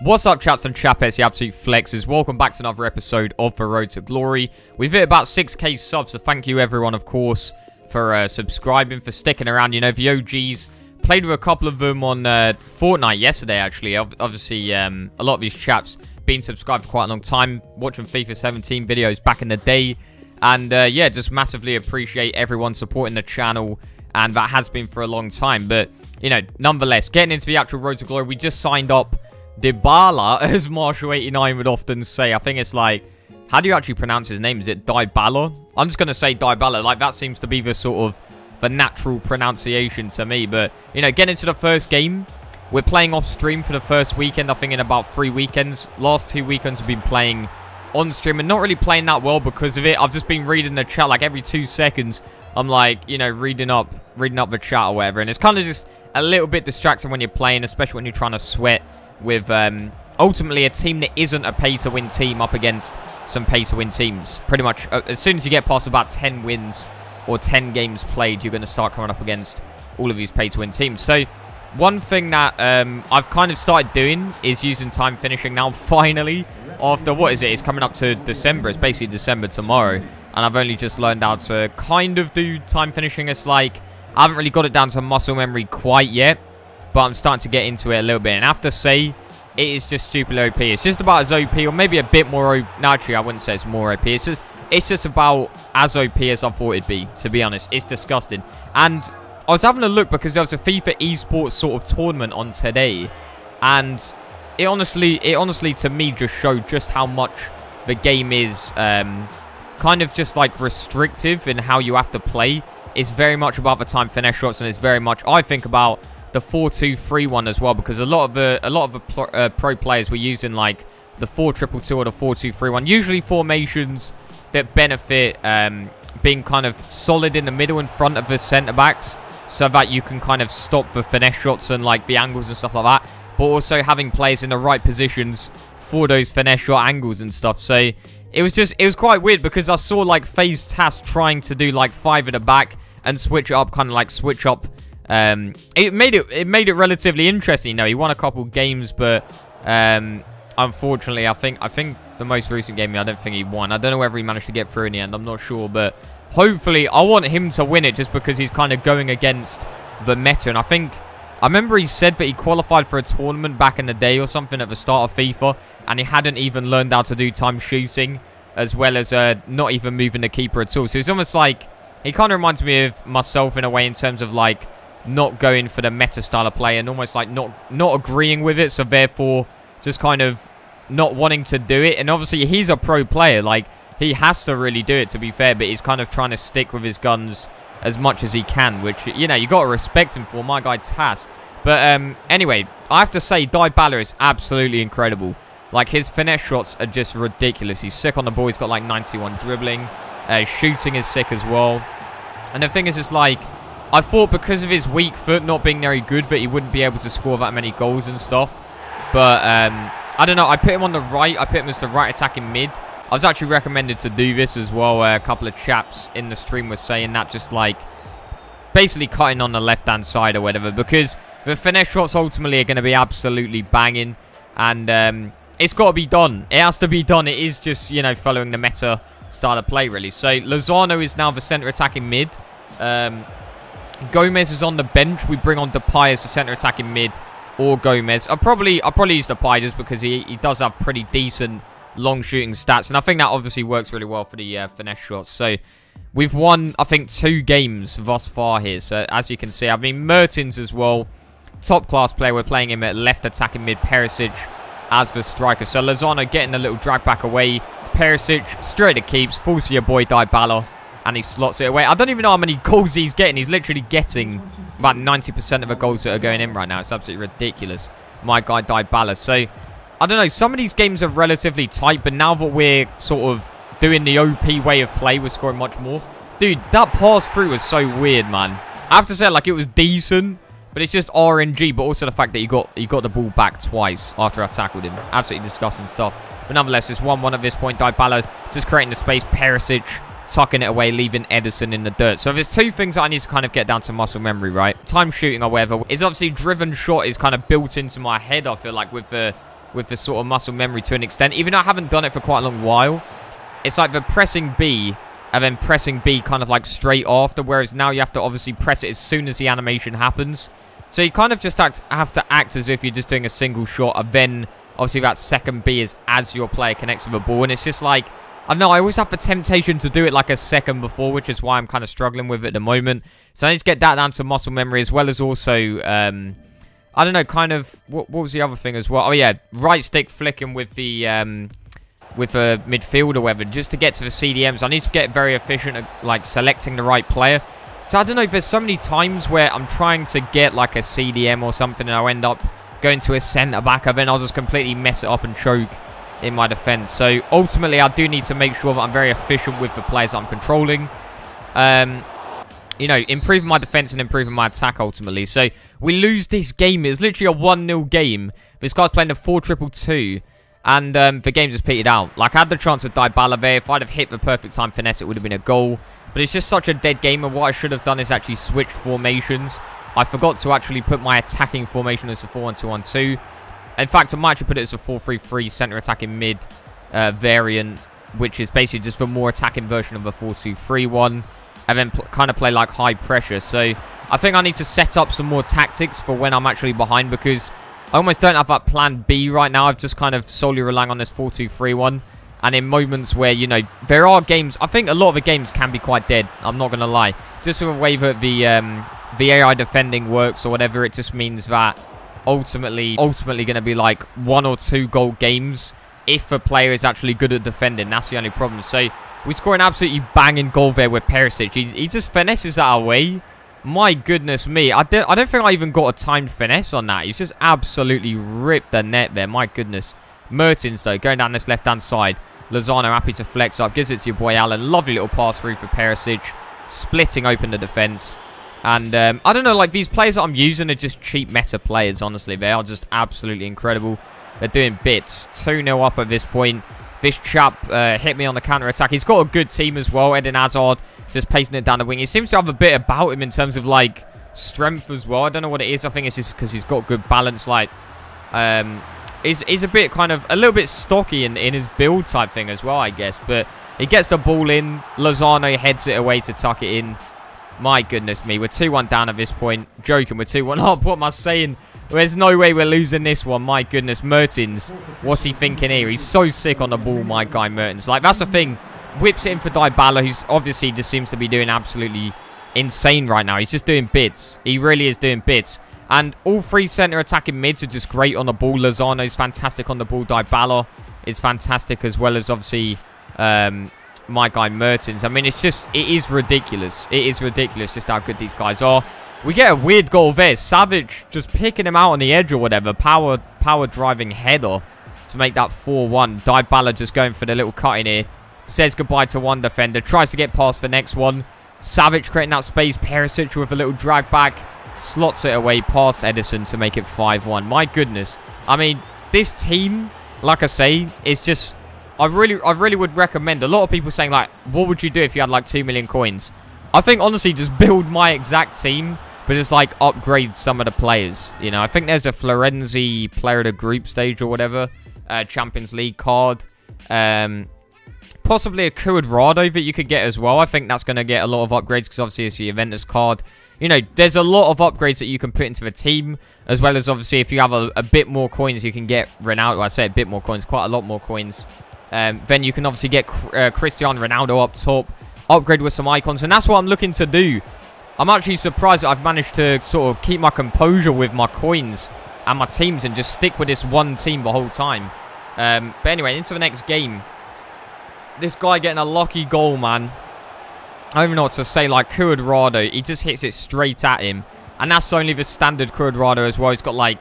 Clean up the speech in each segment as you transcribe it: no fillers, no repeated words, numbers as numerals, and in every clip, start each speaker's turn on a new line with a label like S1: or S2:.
S1: What's up, chaps and chapettes, the absolute flexes? Welcome back to another episode of The Road to Glory. We've hit about 6k subs, so thank you everyone, of course, for subscribing, for sticking around. You know, the OGs. Played with a couple of them on Fortnite yesterday, actually. Obviously, a lot of these chaps been subscribed for quite a long time, watching FIFA 17 videos back in the day. And, yeah, just massively appreciate everyone supporting the channel, and that has been for a long time. But, you know, nonetheless, getting into the actual Road to Glory, we just signed up DYBALA, as Marshall89 would often say. I think it's like, how do you actually pronounce his name? Is it DYBALA? I'm just going to say DYBALA. Like, that seems to be the sort of the natural pronunciation to me. But, you know, getting into the first game, we're playing off stream for the first weekend, I think in about 3 weekends. Last 2 weekends we've been playing on stream and not really playing that well because of it. I've just been reading the chat like every 2 seconds. I'm like, you know, reading up the chat or whatever. And it's kind of just a little bit distracting when you're playing, especially when you're trying to sweat with ultimately a team that isn't a pay-to-win team up against some pay-to-win teams. Pretty much, as soon as you get past about 10 wins or 10 games played, you're going to start coming up against all of these pay-to-win teams. So, one thing that I've kind of started doing is using time finishing now, finally. After, what is it? It's coming up to December. It's basically December tomorrow. And I've only just learned how to kind of do time finishing. It's like, I haven't really got it down to muscle memory quite yet, but I'm starting to get into it a little bit. And I have to say, it is just stupid OP. It's just about as OP, or maybe a bit more OP. No, actually, I wouldn't say it's more OP. It's just about as OP as I thought it'd be, to be honest. It's disgusting. And I was having a look because there was a FIFA esports sort of tournament on today. And it honestly, to me, just showed just how much the game is kind of just, like, restrictive in how you have to play. It's very much about the time finesse shots, and it's very much, I think, about the 4-2-3-1 as well, because a lot of the pro players were using like the 4-2-2-2 or the 4-2-3-1, usually formations that benefit being kind of solid in the middle in front of the centre backs, so that you can kind of stop the finesse shots and like the angles and stuff like that, but also having players in the right positions for those finesse shot angles and stuff. So it was quite weird because I saw like FaZe TAS trying to do like 5 at the back and switch it up, kind of like switch up. It made it relatively interesting. You know, he won a couple games, but unfortunately, I think the most recent game, I don't think he won. I don't know whether he managed to get through in the end. I'm not sure, but hopefully, I want him to win it just because he's kind of going against the meta. And I remember he said that he qualified for a tournament back in the day or something at the start of FIFA, and he hadn't even learned how to do time shooting, as well as not even moving the keeper at all. So it's almost like he kind of reminds me of myself in a way in terms of like not going for the meta style of play and almost like not agreeing with it, so therefore just kind of not wanting to do it. And obviously he's a pro player, like he has to really do it, to be fair, but he's kind of trying to stick with his guns as much as he can, which, you know, you got to respect him for, my guy TAS. But anyway, I have to say DYBALA is absolutely incredible. Like, his finesse shots are just ridiculous. He's sick on the ball. He's got like 91 dribbling. Shooting is sick as well. And the thing is, it's like, I thought because of his weak foot not being very good that he wouldn't be able to score that many goals and stuff. But, I don't know. I put him on the right. I put him as the right attacking mid. I was actually recommended to do this as well. A couple of chaps in the stream were saying that, just like basically cutting on the left-hand side or whatever. Because the finesse shots ultimately are going to be absolutely banging. And it's got to be done. It has to be done. It is just, you know, following the meta style of play, really. So, Lozano is now the centre attacking mid. Gomez is on the bench. We bring on Depay as the centre attacking mid, or Gomez. I'll probably use Depay just because he does have pretty decent long shooting stats, and I think that obviously works really well for the finesse shots. So we've won, I think, 2 games thus far here. So as you can see, I mean, Mertens as well, top class player. We're playing him at left attacking mid, Perisic as the striker. So Lozano getting a little drag back away. Perisic straight to keeps, falls to your boy DYBALA, and he slots it away. I don't even know how many goals he's getting. He's literally getting about 90% of the goals that are going in right now. It's absolutely ridiculous. My guy DYBALA. So, I don't know. Some of these games are relatively tight, but now that we're sort of doing the OP way of play, we're scoring much more. Dude, that pass through was so weird, man. I have to say, like, it was decent, but it's just RNG. But also the fact that he got the ball back twice after I tackled him. Absolutely disgusting stuff. But nonetheless, it's 1-1 at this point. DYBALA just creating the space. Perisic tucking it away, leaving Edison in the dirt. So there's 2 things that I need to kind of get down to muscle memory, right? Time shooting or whatever is obviously driven shot is kind of built into my head, I feel like, with the with the sort of muscle memory to an extent. Even though I haven't done it for quite a long while, it's like the pressing B and then pressing B kind of like straight after, whereas now you have to obviously press it as soon as the animation happens. So you kind of just have to act as if you're just doing a single shot, and then obviously that second B is as your player connects with the ball. And it's just like, I don't know, I always have the temptation to do it like a second before, which is why I'm kind of struggling with it at the moment. So I need to get that down to muscle memory, as well as also, I don't know, kind of, what was the other thing as well? Oh yeah, right stick flicking with the midfield or whatever, just to get to the CDMs. I need to get very efficient at like selecting the right player. So I don't know, there's so many times where I'm trying to get like a CDM or something, and I'll end up going to a centre-back, and then I'll just completely mess it up and choke in my defence. So ultimately, I do need to make sure that I'm very efficient with the players that I'm controlling. You know, improving my defence and improving my attack ultimately. So we lose this game. It's literally a 1-0 game. This guy's playing a 4-2-2. And the game just petered out. Like, I had the chance with DYBALA there. If I'd have hit the perfect time finesse, it would have been a goal. But it's just such a dead game, and what I should have done is actually switched formations. I forgot to actually put my attacking formation as a 4-1-2-1-2. In fact, I might actually put it as a 4-3-3 centre attacking mid variant, which is basically just the more attacking version of a 4-2-3-1. And then kind of play like high pressure. So I think I need to set up some more tactics for when I'm actually behind, because I almost don't have that plan B right now. I've just kind of solely relying on this 4-2-3-1. And in moments where, you know, there are games, I think a lot of the games can be quite dead. I'm not going to lie. Just with the way that the AI defending works or whatever, it just means that ultimately going to be like 1 or 2 goal games if the player is actually good at defending. That's the only problem. So we score an absolutely banging goal there with Perisic. He just finesses that away. My goodness me. I don't think I even got a timed finesse on that. He's just absolutely ripped the net there. My goodness. Mertens, though, going down this left-hand side. Lozano happy to flex up. Gives it to your boy Allen. Lovely little pass through for Perisic. Splitting open the defence. And I don't know, like, these players that I'm using are just cheap meta players, honestly. They are just absolutely incredible. They're doing bits. 2-0 up at this point. This chap hit me on the counter-attack. He's got a good team as well. Eden Hazard just pacing it down the wing. He seems to have a bit about him in terms of, like, strength as well. I don't know what it is. I think it's just because he's got good balance. Like, he's a bit kind of, a little bit stocky in his build type thing as well, I guess. But he gets the ball in. Lozano heads it away to tuck it in. My goodness me. We're 2-1 down at this point. Joking, we're 2-1 up. What am I saying? There's no way we're losing this one. My goodness. Mertens. What's he thinking here? He's so sick on the ball, my guy Mertens. Like, that's the thing. Whips it in for DYBALA, who's obviously just seems to be doing absolutely insane right now. He's just doing bits. He really is doing bits. And all 3 centre attacking mids are just great on the ball. Lozano's fantastic on the ball. DYBALA is fantastic, as well as obviously my guy Mertens. I mean, it is ridiculous. It is ridiculous just how good these guys are. We get a weird goal there. Savage just picking him out on the edge or whatever. Power driving header to make that 4-1. DYBALA just going for the little cut in here. Says goodbye to one defender. Tries to get past the next one. Savage creating that space. Perisic with a little drag back. Slots it away past Edison to make it 5-1. My goodness. I mean, this team, like I say, is just... I really would recommend. A lot of people saying, like, what would you do if you had, like, 2 million coins? I think, honestly, just build my exact team, but just, like, upgrade some of the players. You know, I think there's a Florenzi player of the group stage or whatever. Champions League card. Possibly a Cuadrado that you could get as well. I think that's going to get a lot of upgrades because, obviously, it's the Juventus card. You know, there's a lot of upgrades that you can put into the team, as well as, obviously, if you have a bit more coins, you can get Ronaldo. I say a bit more coins, quite a lot more coins. Then you can obviously get Cristiano Ronaldo up top, upgrade with some icons, and that's what I'm looking to do. I'm actually surprised that I've managed to sort of keep my composure with my coins and my teams and just stick with this one team the whole time. But anyway, into the next game. This guy getting a lucky goal, man. I don't even know what to say. Like, Cuadrado, he just hits it straight at him. And that's only the standard Cuadrado as well. He's got, like,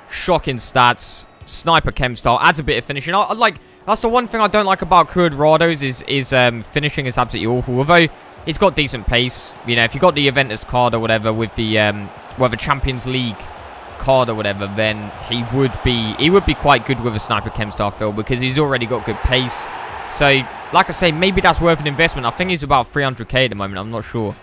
S1: shocking stats. Sniper chem style. Adds a bit of finishing. That's the one thing I don't like about Cuadrado's is finishing is absolutely awful. Although, he's got decent pace. You know, if you got the Juventus card or whatever with the, the Champions League card or whatever, then he would be quite good with a sniper chem style field because he's already got good pace. So, like I say, maybe that's worth an investment. I think he's about 300k at the moment. I'm not sure.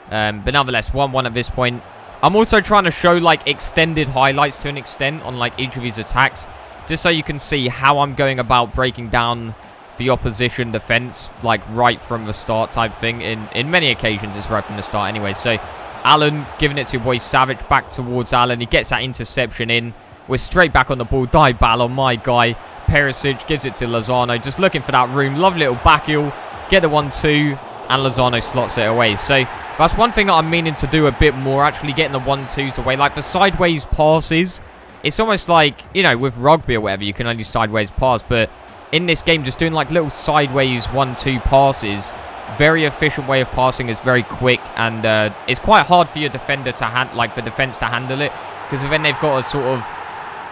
S1: But nonetheless, 1-1 at this point. I'm also trying to show, like, extended highlights to an extent on, like, each of his attacks. just so you can see how I'm going about breaking down the opposition defense, like right from the start type thing. In many occasions, it's right from the start anyway. So Alan giving it to your boy Savage, back towards Alan. He gets that interception in. We're straight back on the ball. DYBALA, my guy. Perisic gives it to Lozano, just looking for that room. Lovely little back heel. Get the 1-2, and Lozano slots it away. So that's one thing that I'm meaning to do a bit more, actually getting the 1-2s away. Like the sideways passes, it's almost like, you know, with rugby or whatever, you can only sideways pass, but in this game, just doing like little sideways 1-2 passes, very efficient way of passing, is very quick, and it's quite hard for your defender to the defense to handle it, because then they've got a sort of,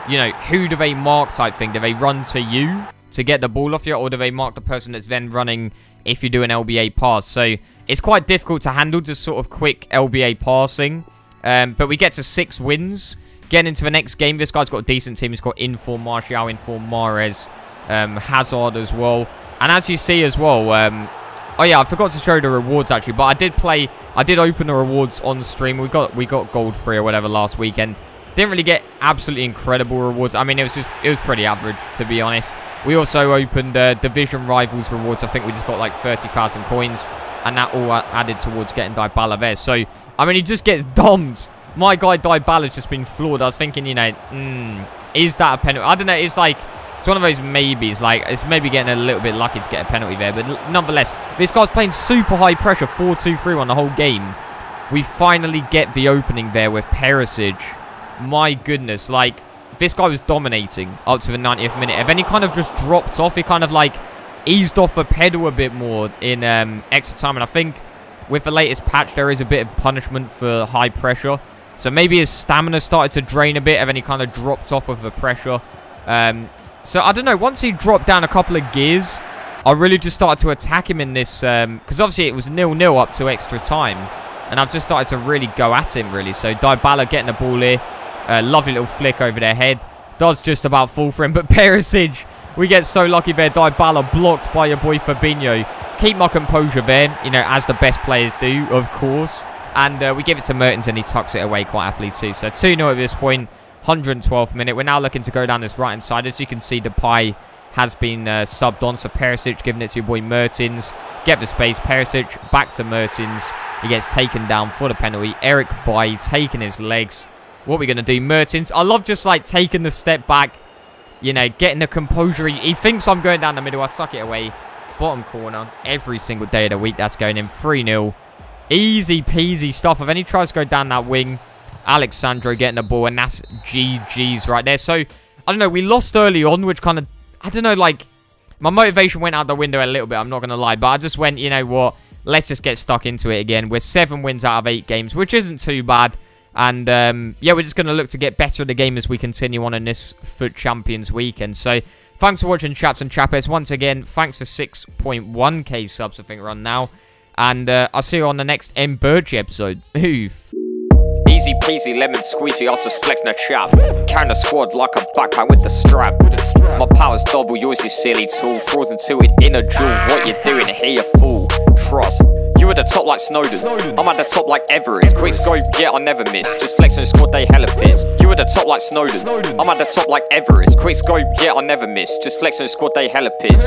S1: you know, who do they mark type thing. Do they run to you to get the ball off you, or do they mark the person that's then running if you do an LBA pass? So it's quite difficult to handle, just sort of quick LBA passing. But we get to 6 wins. Getting into the next game, this guy's got a decent team. He's got Inform Martial, Inform Mahrez, Hazard as well. And as you see as well, oh yeah, I forgot to show the rewards actually, but I did open the rewards on stream. We got gold free or whatever last weekend. Didn't really get absolutely incredible rewards. I mean, it was pretty average, to be honest. We also opened Division Rivals rewards. I think we just got like 30,000 coins, and that all added towards getting DYBALA there. So, I mean, he just gets domed. My guy DYBALA's just been floored. I was thinking, you know, is that a penalty? I don't know. It's like, it's one of those maybes. Like, it's maybe getting a little bit lucky to get a penalty there. But nonetheless, this guy's playing super high pressure, 4-2-3 on the whole game. We finally get the opening there with Perisic. My goodness, like, this guy was dominating up to the 90th minute. And then he kind of just dropped off. He kind of, like, eased off the pedal a bit more in extra time. And I think with the latest patch, there is a bit of punishment for high pressure. So maybe his stamina started to drain a bit, and then he kind of dropped off of the pressure. So, I don't know. Once he dropped down a couple of gears, I really just started to attack him in this. Because obviously it was 0-0 up to extra time. And I've just started to really go at him, really. So, DYBALA getting the ball here. Lovely little flick over their head. Does just about fall for him. But Perisic, we get so lucky there. DYBALA blocked by your boy Fabinho. Keep my composure there, you know, as the best players do, of course. And we give it to Mertens, and he tucks it away quite happily too. So 2-0 at this point, 112th minute. We're now looking to go down this right-hand side. As you can see, Depay has been subbed on. So Perisic giving it to your boy Mertens. Get the space. Perisic back to Mertens. He gets taken down for the penalty. Eric Bailly taking his legs. What are we going to do? Mertens. I love just like taking the step back. You know, getting the composure. He thinks I'm going down the middle. I tuck it away. Bottom corner. Every single day of the week that's going in. 3-0. Easy peasy stuff. If any tries to go down that wing, Alexandro getting the ball, and that's GG's right there. So, I don't know, we lost early on, which kind of, I don't know, like, my motivation went out the window a little bit, I'm not going to lie. But I just went, you know what, let's just get stuck into it again. We're 7 wins out of 8 games, which isn't too bad. And, yeah, we're just going to look to get better at the game as we continue on in this FUT Champions weekend. So, thanks for watching, chaps and chappers. Once again, thanks for 6.1k subs, I think we're on now. And I'll see you on the next Mbirchy episode. Oof. Easy peasy, lemon squeezy, I'll just flex the chap. Carrying the squad like a backpack with the strap. My power's double, yours you silly tool. Frozen to it in a jewel. What you doing here, you fool? Trust. You at the top like Snowden. I'm at the top like Everest. Quick scope, yeah, I never miss. Just flexing the squad, they hella piss. You at the top like Snowden. I'm at the top like Everest. Quick scope, yeah, I never miss. Just flexing the squad, they hella piss.